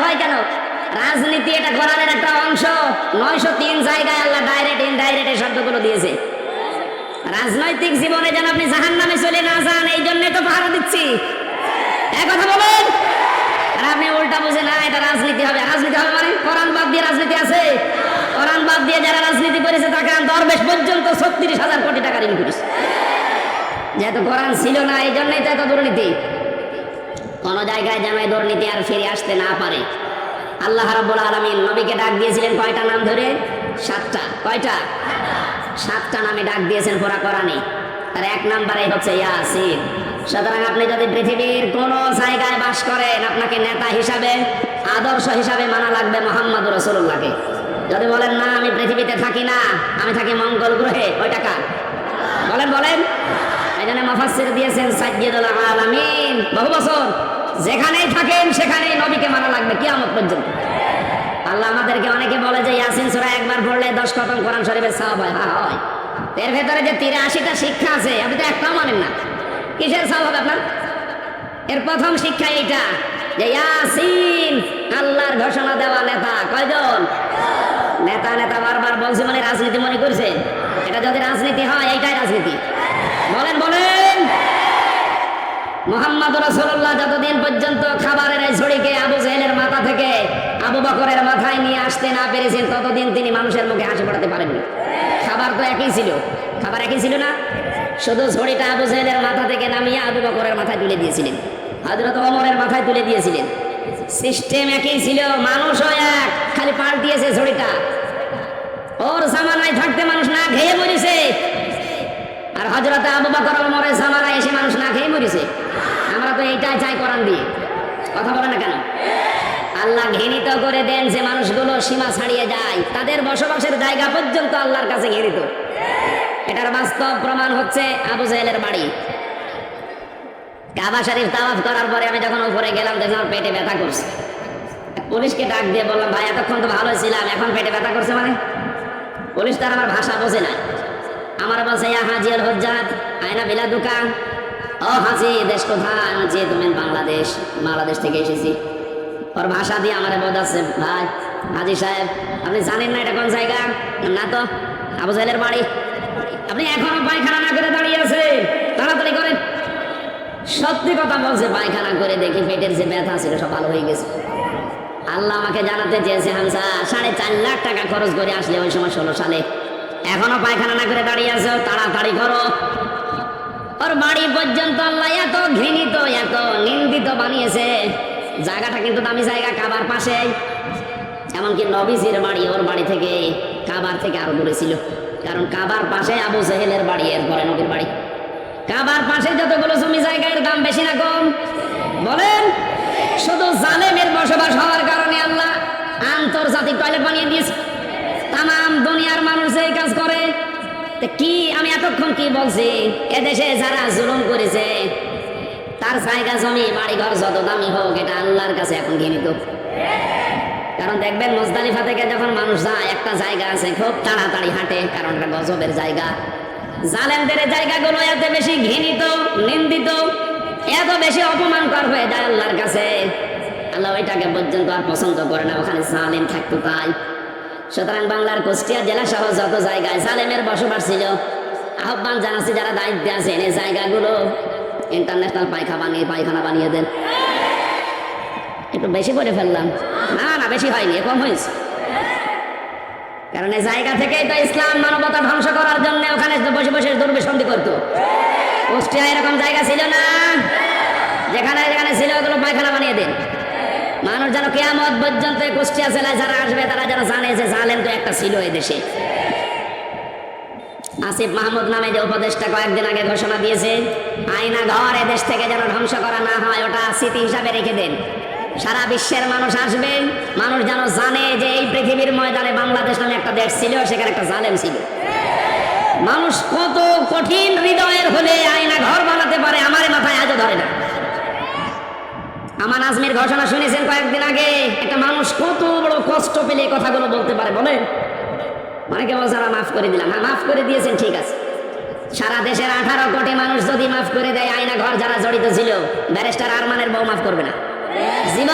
ভয় কেন? রাজনীতি এটা কোরআনের একটা অংশ। 903 জায়গায় আল্লাহ ডাইরেক্ট ইনডাইরেক্ট এই শব্দগুলো দিয়েছে। রাজনৈতিক জীবনে যেন আপনি জাহান্নামে চলে না যান, এই জন্যই তো পাহারা দিচ্ছি। এক কথা বলেন। আর আপনি উল্টা বুঝে না এটা রাজনীতি হবে। রাজনীতি হবে মানে কোরআন বাদ দিয়ে রাজনীতি আছে? কোরআন বাদ দিয়ে যারা রাজনীতি করেছে তাকে দরবেশ পর্যন্ত 36,000 কোটি টাকা ঋণ করেছে। যেহেতু কোরআন ছিল না এই জন্যই তো এত দুর্নীতি। কোন জায়গায় যেন এই দুর্নীতি আর ফিরে আসতে না পারে। আল্লাহ রাব্বুল আলামিন নবীকে ডাক দিয়েছিলেন কয়টা নাম ধরে? 7টা। কয়টা? 7টা নামে ডাক দিয়েছেন পুরা কোরআনে। আর এক নাম্বারে হচ্ছে ইয়াসিন। সুতরাং আপনি যদি পৃথিবীর কোন জায়গায় বাস করেন, আপনাকে নেতা হিসাবে, আদর্শ হিসাবে মানা লাগবে মুহাম্মদ রাসূলুল্লাহকে। যদি বলেন না আমি পৃথিবীতে থাকি না, আমি থাকি মঙ্গল গ্রহে, ওই টাকা বলেন বলেন। এই জন্য মুফাসসির দিয়েছেন সাইয়্যিদুল আলামিন, বহু বছর যেখানেই থাকেন সেখানেই নবীকে মানা লাগবে কিয়ামত পর্যন্ত। আল্লাহ আমাদেরকে অনেকে বলে যে ইয়াসিন সূরা একবার পড়লে 10 খতম কোরআন শরীফের সওয়াব হয়। হ্যাঁ হয়। এর ভেতরে যে 83টা শিক্ষা আছে আপনি তো একটাও মানেন না, কিসের সওয়াব হবে আপনার? এর প্রথম শিক্ষা এইটা যে ইয়াসিন আল্লাহর ঘোষণা দেওয়া নেতা। কয়জন? নেতা নেতা বারবার বলছে মানে রাজনীতি মনে করছে। এটা যদি রাজনীতি হয় এইটাই রাজনীতি। বলেন বলেন। মুহাম্মদ রাসূলুল্লাহ যতদিন পর্যন্ত খাবারের এই ঝুড়িকে আবু জেহেলের মাথা থেকে আবু বকরের মাথায় নিয়ে আসতে না পেরেছেন ততদিন তিনি মানুষের মুখে হাসি ফোটাতে পারেননি। খাবার তো একই ছিল, খাবার একই ছিল না, শুধু ঝুড়িটা আবু জেহেলের মাথা থেকে নামিয়ে আবু বকরের মাথায় তুলে দিয়েছিলেন, হযরত ওমরের মাথায় তুলে দিয়েছিলেন। সিস্টেম একই ছিল, মানুষও এক, খালি পাল্টিয়েছে ঝুড়িটা। ওর জামানায় থাকতে মানুষ না খেয়ে মরেছে, আর হযরত আবু বকর ওমরের জামানায় এসে মানুষ না খেয়ে মরেছে। আমরা তো এইটাই চাই কোরআন দিয়ে। কথা বলে না কেন? আল্লাহ ঘৃণিত করে দেন যে মানুষগুলো সীমা ছাড়িয়ে যায়, তাদের বসবাসের জায়গা পর্যন্ত আল্লাহর কাছে ঘৃণিত। এটার বাস্তব প্রমাণ হচ্ছে আবু জেহেলের বাড়ি। কাবা শরীফ তাওয়াফ করার পরে আমি যখন উপরে গেলাম দেখলাম আমার পেটে ব্যথা করছে। পুলিশকে ডাক দিয়ে বললাম ভাই এতক্ষণ তো ভালো ছিলাম, এখন পেটে ব্যথা করছে মানে? পুলিশ তার আমার ভাষা বোঝে না। আমার বলছে ইয়া হাজি আল হুজ্জাত আয়না বিলা দোকান। ও হাজি দেশ কোথায়? আমি যে তুমি বাংলাদেশ, বাংলাদেশ থেকে এসেছি। ওর ভাষা দিয়ে আমার বোঝাচ্ছে ভাই হাজি সাহেব আপনি জানেন না এটা কোন জায়গা? না তো। আবু জেহেলের বাড়ি। আপনি এখনো পায়খানা না করে দাঁড়িয়ে আছেন, তাড়াতাড়ি করেন। সত্যি কথা বলছে, পায়খানা করে দেখি পেটের যে ব্যথা ছিল সব ভালো হয়ে গেছে। আল্লাহ আমাকে জানাতে চেয়েছে হামসা 4.5 লাখ টাকা খরচ করে আসলে ওই সময় 16 সালে, এখনো পায়খানা না করে দাঁড়িয়ে আছো, তাড়াতাড়ি করো। ওর বাড়ি পর্যন্ত আল্লাহ এত ঘৃণিত এত নিন্দিত বানিয়েছে। জায়গাটা কিন্তু দামি জায়গা, কাবার পাশে। এমনকি নবীজির বাড়ি ওর বাড়ি থেকে কাবার থেকে আরো দূরে ছিল, কারণ কাবার পাশে আবু জেহেলের বাড়ি, এরপরে নবীর বাড়ি। কাবার পাশে যতগুলো জমি জায়গার দাম বেশি না কম? বলেন। শুধু জালেমের বসবাস হওয়ার কারণে আল্লাহ আন্তর্জাতিক টয়লেট বানিয়ে দিয়েছে। তাম দুনিয়ার মানুষ এই কাজ করে। কি আমি এতক্ষণ কি বলছি? এদেশে যারা জুলুম করেছে তার জায়গা জমি বাড়িঘর যত দামি হোক এটা আল্লাহর কাছে এখন ঘৃণিত। কারণ দেখবেন মুজদালিফা থেকে যখন মানুষ যায় একটা জায়গা আছে খুব তাড়াতাড়ি হাঁটে, কারণ এটা গজবের জায়গা। জালেমদের জায়গাগুলো এত বেশি ঘৃণিত, নিন্দিত, এত বেশি অপমানকর হয়ে যায় আল্লাহর কাছে, আল্লাহ ওইটাকে পর্যন্ত আর পছন্দ করে না, ওখানে জালেম থাকতো তাই। সুতরাং বাংলার কুষ্টিয়া জেলা সহ যত জায়গায় জালেমের বসবাস ছিল, আহ্বান জানাচ্ছি যারা দায়িত্বে আছেন এই জায়গাগুলো ইন্টারন্যাশনাল পায়খানা বানিয়ে দেন। একটু বেশি করে ফেললাম? না না বেশি হয়নি, কম হয়েছে। কারণ এই জায়গা থেকেই তো ইসলাম মানবতা ধ্বংস করার জন্য ওখানে বসে বসে দুর্বিসন্ধি করতো। কুষ্টিয়া এরকম জায়গা ছিল না, যেখানে যেখানে ছিল ওগুলো পায়খানা বানিয়ে দেন। মানুষ যেন কিয়ামত পর্যন্ত কুষ্টিয়া জেলায় যারা আসবে তারা যেন জানে যে জালেম তো একটা ছিল এই দেশে। আসিফ মাহমুদ নামে যে উপদেষ্টা কয়েকদিন আগে ঘোষণা দিয়েছে আয়না ঘর এদেশ থেকে যেন ধ্বংস করা না হয়, ওটা স্মৃতি হিসাবে রেখে দেন। সারা বিশ্বের মানুষ আসবে, মানুষ যেন জানে যে এই পৃথিবীর ময়দানে বাংলাদেশ নামে একটা দেশ ছিল, সেখানে একটা জালেম ছিল। মানুষ কত কঠিন হৃদয়ের হলে আয়না ঘর বানাতে পারে আমার মাথায় আজও ধরে না। আমার আজমির ঘোষণা শুনেছেন কয়েকদিন আগে, একটা মানুষ কত বড় কষ্ট পেলে এই কথাগুলো বলতে পারে বলেন? অনেকে বলছে মাফ করে দিলাম। হ্যাঁ মাফ করে দিয়েছেন, ঠিক আছে। সারা দেশের 18 কোটি মানুষ যদি মাফ করে দেয় আয়না ঘর যারা জড়িত ছিল, ব্যারিস্টার আরমানের বউ মাফ করবে না।